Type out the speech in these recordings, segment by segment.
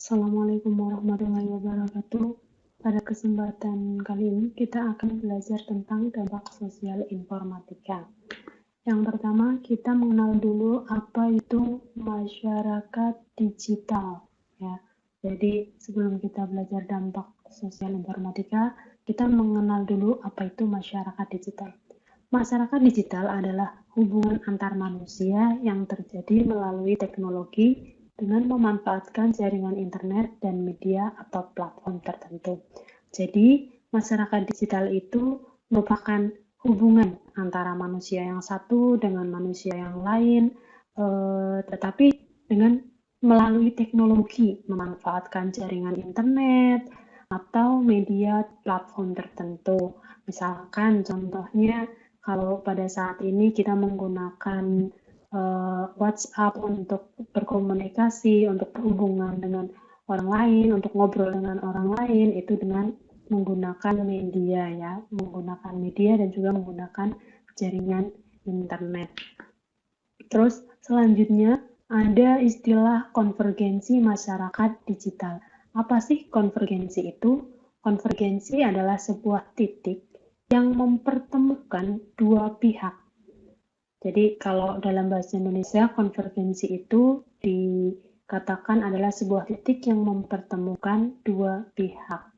Assalamualaikum warahmatullahi wabarakatuh. Pada kesempatan kali ini kita akan belajar tentang dampak sosial informatika. Yang pertama, kita mengenal dulu apa itu masyarakat digital, ya. Jadi, sebelum kita belajar dampak sosial informatika, kita mengenal dulu apa itu masyarakat digital. Masyarakat digital adalah hubungan antar manusia yang terjadi melalui teknologi dengan memanfaatkan jaringan internet dan media atau platform tertentu. Jadi, masyarakat digital itu merupakan hubungan antara manusia yang satu dengan manusia yang lain, tetapi dengan melalui teknologi, memanfaatkan jaringan internet atau media platform tertentu. Misalkan contohnya kalau pada saat ini kita menggunakan WhatsApp untuk berkomunikasi, untuk berhubungan dengan orang lain, untuk ngobrol dengan orang lain, itu dengan menggunakan media ya, menggunakan media dan juga menggunakan jaringan internet. Terus selanjutnya ada istilah konvergensi masyarakat digital. Apa sih konvergensi itu? Konvergensi adalah sebuah titik yang mempertemukan dua pihak. Jadi kalau dalam bahasa Indonesia, konvergensi itu dikatakan adalah sebuah titik yang mempertemukan dua pihak.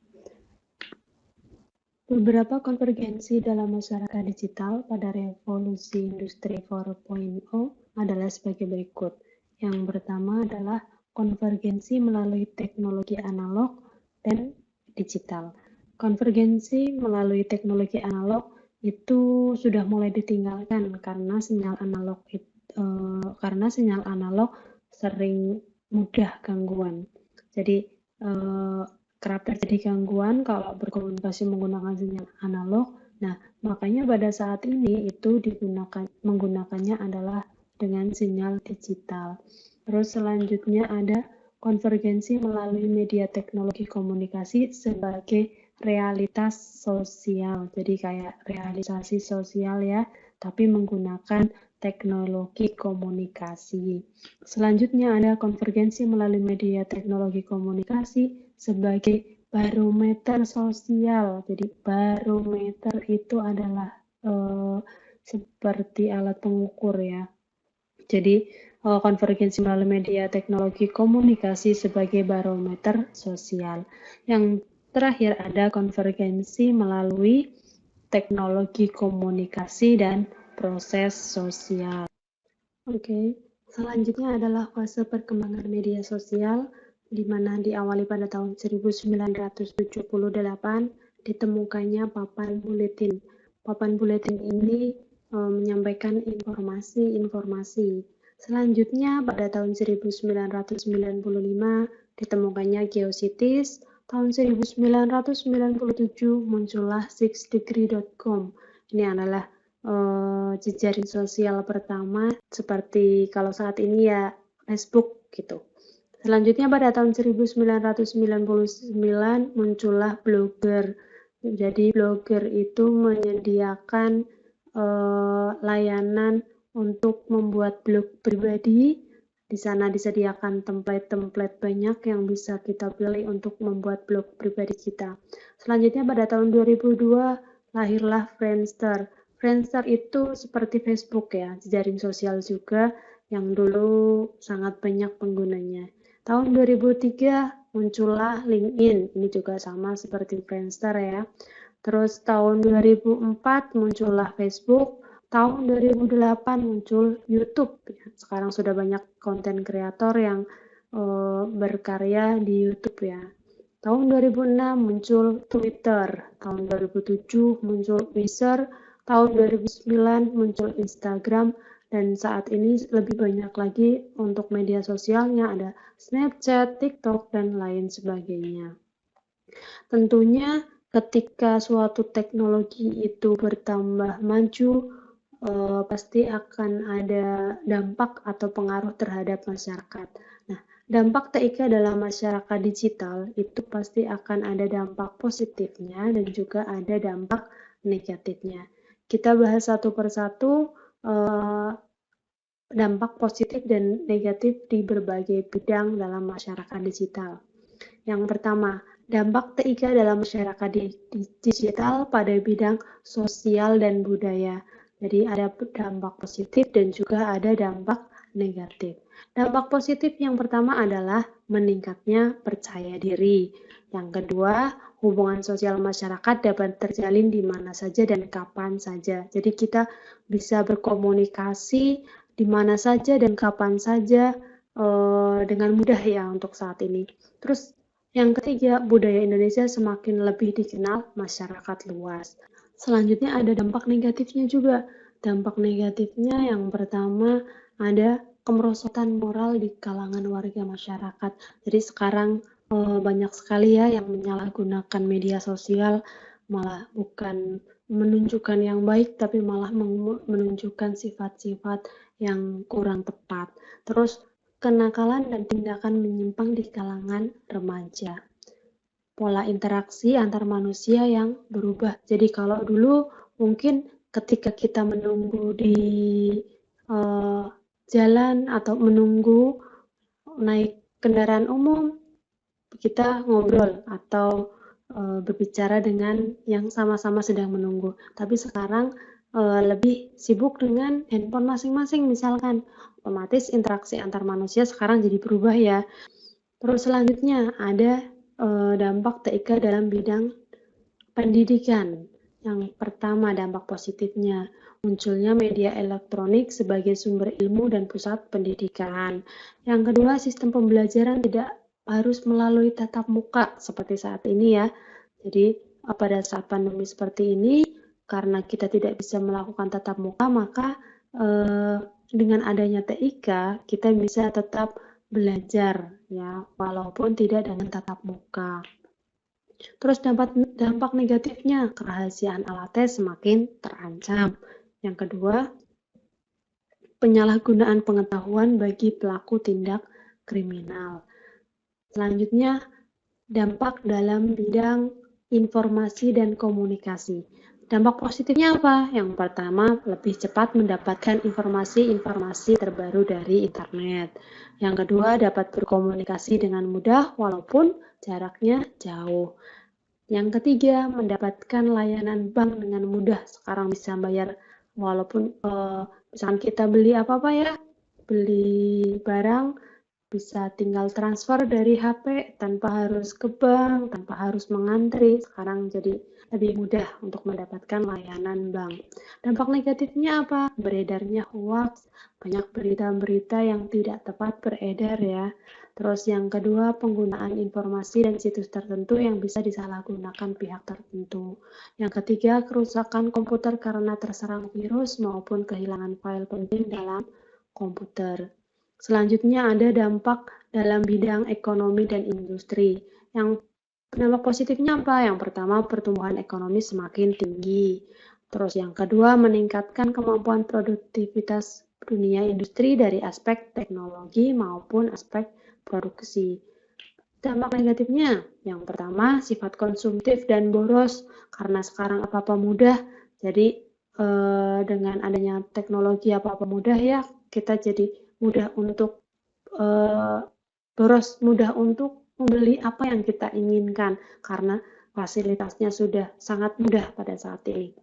Beberapa konvergensi dalam masyarakat digital pada revolusi industri 4.0 adalah sebagai berikut. Yang pertama adalah konvergensi melalui teknologi analog dan digital. Konvergensi melalui teknologi analog itu sudah mulai ditinggalkan karena sinyal analog sering mudah gangguan. Jadi kerap terjadi gangguan kalau berkomunikasi menggunakan sinyal analog. Nah, makanya pada saat ini itu menggunakannya adalah dengan sinyal digital. Terus selanjutnya ada konvergensi melalui media teknologi komunikasi sebagai realitas sosial. Jadi kayak realisasi sosial ya, tapi menggunakan teknologi komunikasi. Selanjutnya ada konvergensi melalui media teknologi komunikasi sebagai barometer sosial. Jadi barometer itu adalah seperti alat pengukur ya. Jadi konvergensi melalui media teknologi komunikasi sebagai barometer sosial. Yang terakhir ada konvergensi melalui teknologi komunikasi dan proses sosial. Oke, selanjutnya adalah fase perkembangan media sosial, di mana diawali pada tahun 1978 ditemukannya papan buletin. Papan buletin ini menyampaikan informasi-informasi. Selanjutnya pada tahun 1995 ditemukannya GeoCities. Tahun 1997 muncullah 6degree.com. Ini adalah jejaring sosial pertama seperti kalau saat ini ya Facebook gitu. Selanjutnya pada tahun 1999 muncullah Blogger. Jadi Blogger itu menyediakan layanan untuk membuat blog pribadi. Di sana disediakan template-template banyak yang bisa kita pilih untuk membuat blog pribadi kita. Selanjutnya pada tahun 2002 lahirlah Friendster. Friendster itu seperti Facebook ya, jejaring sosial juga yang dulu sangat banyak penggunanya. Tahun 2003 muncullah LinkedIn, ini juga sama seperti Friendster ya. Terus tahun 2004 muncullah Facebook, tahun 2008 muncul YouTube. Sekarang sudah banyak konten kreator yang berkarya di YouTube ya. Tahun 2006 muncul Twitter, tahun 2007 muncul Whisper, tahun 2009 muncul Instagram, dan saat ini lebih banyak lagi untuk media sosialnya ada Snapchat, TikTok, dan lain sebagainya. Tentunya ketika suatu teknologi itu bertambah maju, pasti akan ada dampak atau pengaruh terhadap masyarakat. Nah, dampak TIK dalam masyarakat digital itu pasti akan ada dampak positifnya dan juga ada dampak negatifnya. Kita bahas satu persatu dampak positif dan negatif di berbagai bidang dalam masyarakat digital. Yang pertama, dampak TIK dalam masyarakat digital pada bidang sosial dan budaya. Jadi ada dampak positif dan juga ada dampak negatif. Dampak positif yang pertama adalah meningkatnya percaya diri. Yang kedua, hubungan sosial masyarakat dapat terjalin di mana saja dan kapan saja. Jadi kita bisa berkomunikasi di mana saja dan kapan saja dengan mudah ya untuk saat ini. Terus yang ketiga, budaya Indonesia semakin lebih dikenal masyarakat luas. Selanjutnya ada dampak negatifnya juga. Dampak negatifnya yang pertama ada kemerosotan moral di kalangan warga masyarakat. Jadi sekarang banyak sekali ya yang menyalahgunakan media sosial, malah bukan menunjukkan yang baik tapi malah menunjukkan sifat-sifat yang kurang tepat. Terus kenakalan dan tindakan menyimpang di kalangan remaja. Pola interaksi antar manusia yang berubah. Jadi kalau dulu mungkin ketika kita menunggu di jalan atau menunggu naik kendaraan umum, kita ngobrol atau berbicara dengan yang sama-sama sedang menunggu. Tapi sekarang lebih sibuk dengan handphone masing-masing misalkan. Otomatis interaksi antar manusia sekarang jadi berubah ya. Terus selanjutnya ada dampak TIK dalam bidang pendidikan. Yang pertama dampak positifnya, munculnya media elektronik sebagai sumber ilmu dan pusat pendidikan. Yang kedua, sistem pembelajaran tidak harus melalui tatap muka seperti saat ini ya. Jadi pada saat pandemi seperti ini, karena kita tidak bisa melakukan tatap muka, maka dengan adanya TIK, kita bisa tetap belajar ya, walaupun tidak dengan tatap muka. Terus dampak negatifnya, kerahasiaan alat tes semakin terancam. Yang kedua, penyalahgunaan pengetahuan bagi pelaku tindak kriminal. Selanjutnya, dampak dalam bidang informasi dan komunikasi. Dampak positifnya apa? Yang pertama, lebih cepat mendapatkan informasi-informasi terbaru dari internet. Yang kedua, dapat berkomunikasi dengan mudah walaupun jaraknya jauh. Yang ketiga, mendapatkan layanan bank dengan mudah. Sekarang bisa bayar walaupun misalkan kita beli apa-apa ya, beli barang, bisa tinggal transfer dari HP tanpa harus ke bank, tanpa harus mengantri. Sekarang jadi lebih mudah untuk mendapatkan layanan bank. Dampak negatifnya apa? Beredarnya hoax, banyak berita-berita yang tidak tepat beredar ya. Terus yang kedua, penggunaan informasi dan situs tertentu yang bisa disalahgunakan pihak tertentu. Yang ketiga, kerusakan komputer karena terserang virus maupun kehilangan file penting dalam komputer. Selanjutnya ada dampak dalam bidang ekonomi dan industri. Yang dampak positifnya apa? Yang pertama, pertumbuhan ekonomi semakin tinggi. Terus yang kedua, meningkatkan kemampuan produktivitas dunia industri dari aspek teknologi maupun aspek produksi. Dampak negatifnya, yang pertama, sifat konsumtif dan boros. Karena sekarang apa-apa mudah, jadi dengan adanya teknologi apa-apa mudah ya, kita jadi mudah untuk boros, mudah untuk membeli apa yang kita inginkan karena fasilitasnya sudah sangat mudah pada saat ini.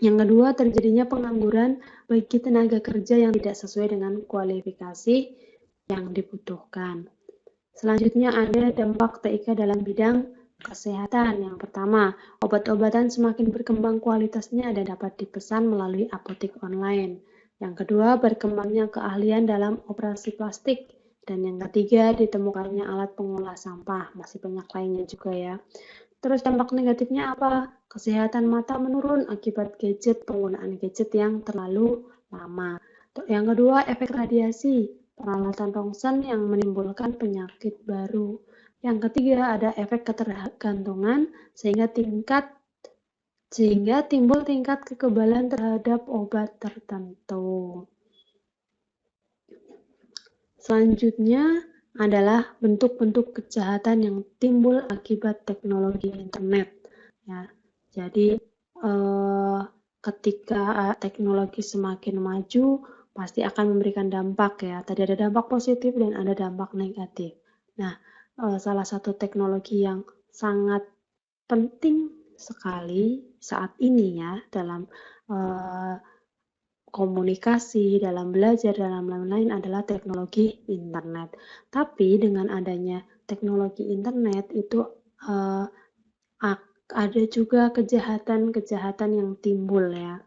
Yang kedua, terjadinya pengangguran bagi tenaga kerja yang tidak sesuai dengan kualifikasi yang dibutuhkan. Selanjutnya ada dampak TIK dalam bidang kesehatan. Yang pertama, obat-obatan semakin berkembang kualitasnya dan dapat dipesan melalui apotek online. Yang kedua, berkembangnya keahlian dalam operasi plastik. Dan yang ketiga, ditemukannya alat pengolah sampah. Masih banyak lainnya juga ya. Terus dampak negatifnya apa? Kesehatan mata menurun akibat penggunaan gadget yang terlalu lama. Yang kedua, efek radiasi. Peralatan rongsen yang menimbulkan penyakit baru. Yang ketiga ada efek ketergantungan sehingga timbul tingkat kekebalan terhadap obat tertentu. Selanjutnya adalah bentuk-bentuk kejahatan yang timbul akibat teknologi internet. Ya, jadi ketika teknologi semakin maju, pasti akan memberikan dampak ya. Tadi ada dampak positif dan ada dampak negatif. Nah, salah satu teknologi yang sangat penting sekali saat ini ya dalam komunikasi, dalam belajar, dalam lain-lain adalah teknologi internet. Tapi dengan adanya teknologi internet itu ada juga kejahatan-kejahatan yang timbul ya.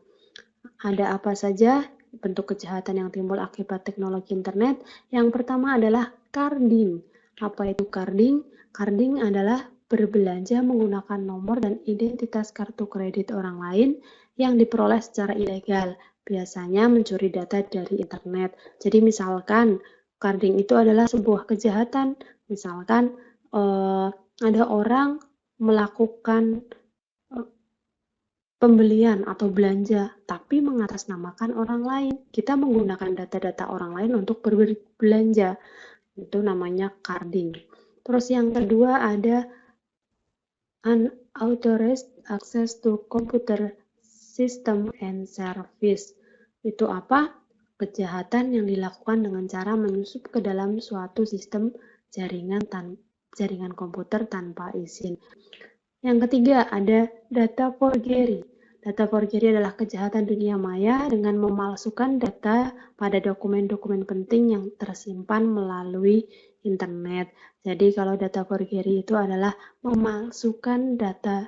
Ada apa saja bentuk kejahatan yang timbul akibat teknologi internet? Yang pertama adalah carding. Apa itu carding? Carding adalah berbelanja menggunakan nomor dan identitas kartu kredit orang lain yang diperoleh secara ilegal. Biasanya mencuri data dari internet. Jadi misalkan carding itu adalah sebuah kejahatan. Misalkan ada orang melakukan pembelian atau belanja, tapi mengatasnamakan orang lain. Kita menggunakan data-data orang lain untuk berbelanja. Itu namanya carding. Terus yang kedua ada unauthorized access to computer system and service. Itu apa? Kejahatan yang dilakukan dengan cara menyusup ke dalam suatu sistem jaringan komputer tanpa izin. Yang ketiga ada data forgery. Data forgery adalah kejahatan dunia maya dengan memalsukan data pada dokumen-dokumen penting yang tersimpan melalui internet. Jadi kalau data forgery itu adalah memalsukan data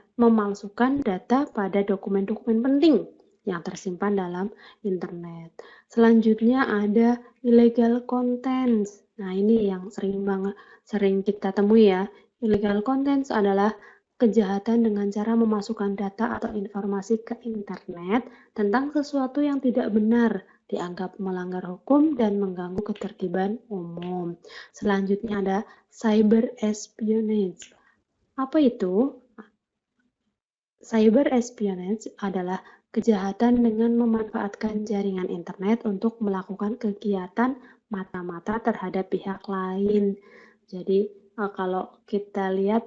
pada dokumen-dokumen penting yang tersimpan dalam internet. Selanjutnya ada illegal contents. Nah, ini yang sering kita temui ya. Illegal contents adalah kejahatan dengan cara memasukkan data atau informasi ke internet tentang sesuatu yang tidak benar, dianggap melanggar hukum dan mengganggu ketertiban umum. Selanjutnya ada cyber espionage. Apa itu? Cyber espionage adalah kejahatan dengan memanfaatkan jaringan internet untuk melakukan kegiatan mata-mata terhadap pihak lain. Jadi kalau kita lihat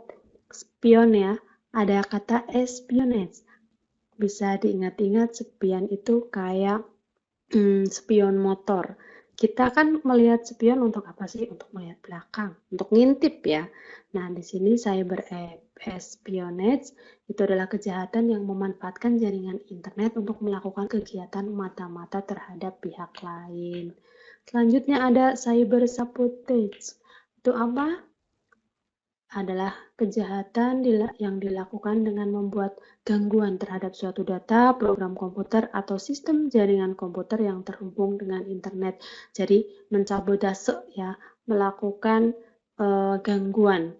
spion ya, ada kata espionage. Bisa diingat-ingat spion itu kayak spion motor. Kita kan melihat spion untuk apa sih? Untuk melihat belakang, untuk ngintip ya. Nah, di sini cyber espionage itu adalah kejahatan yang memanfaatkan jaringan internet untuk melakukan kegiatan mata-mata terhadap pihak lain. Selanjutnya ada cyber sabotage. Itu apa? Adalah kejahatan yang dilakukan dengan membuat gangguan terhadap suatu data, program komputer, atau sistem jaringan komputer yang terhubung dengan internet. Jadi mencabotase ya, melakukan gangguan.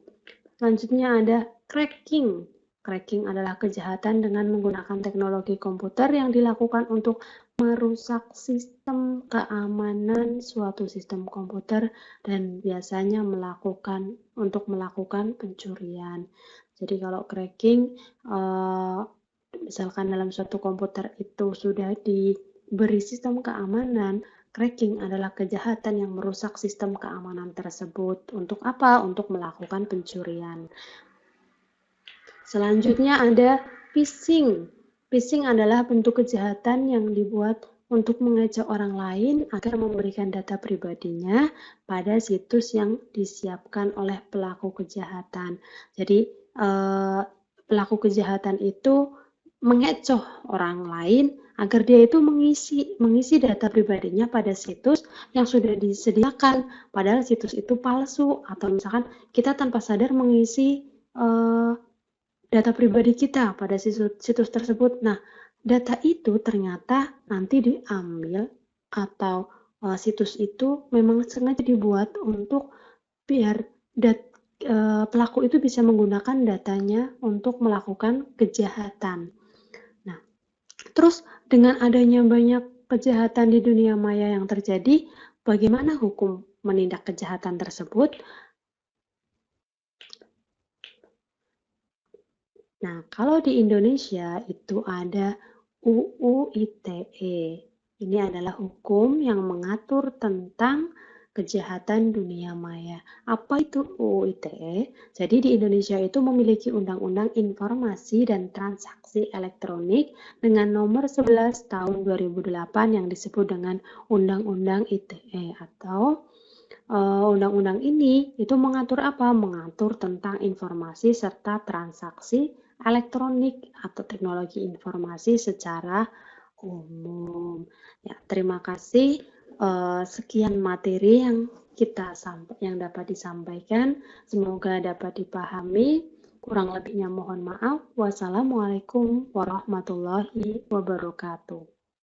Selanjutnya ada cracking. Cracking adalah kejahatan dengan menggunakan teknologi komputer yang dilakukan untuk merusak sistem keamanan suatu sistem komputer dan biasanya untuk melakukan pencurian. Jadi kalau cracking, misalkan dalam suatu komputer itu sudah diberi sistem keamanan, cracking adalah kejahatan yang merusak sistem keamanan tersebut. Untuk apa? Untuk melakukan pencurian. Selanjutnya ada phishing. Phishing adalah bentuk kejahatan yang dibuat untuk mengejek orang lain agar memberikan data pribadinya pada situs yang disiapkan oleh pelaku kejahatan. Jadi pelaku kejahatan itu mengecoh orang lain agar dia itu mengisi data pribadinya pada situs yang sudah disediakan, padahal situs itu palsu, atau misalkan kita tanpa sadar mengisi data pribadi kita pada situs tersebut. Nah, data itu ternyata nanti diambil atau situs itu memang sengaja dibuat untuk biar pelaku itu bisa menggunakan datanya untuk melakukan kejahatan. Nah, terus dengan adanya banyak kejahatan di dunia maya yang terjadi, bagaimana hukum menindak kejahatan tersebut? Nah, kalau di Indonesia itu ada UU ITE. Ini adalah hukum yang mengatur tentang kejahatan dunia maya. Apa itu UU ITE? Jadi di Indonesia itu memiliki Undang-Undang Informasi dan Transaksi Elektronik dengan nomor 11 tahun 2008 yang disebut dengan Undang-Undang ITE atau Undang-undang ini itu mengatur apa? Mengatur tentang informasi serta transaksi elektronik atau teknologi informasi secara umum. Ya, terima kasih. Sekian materi yang dapat disampaikan. Semoga dapat dipahami. Kurang lebihnya mohon maaf. Wassalamualaikum warahmatullahi wabarakatuh.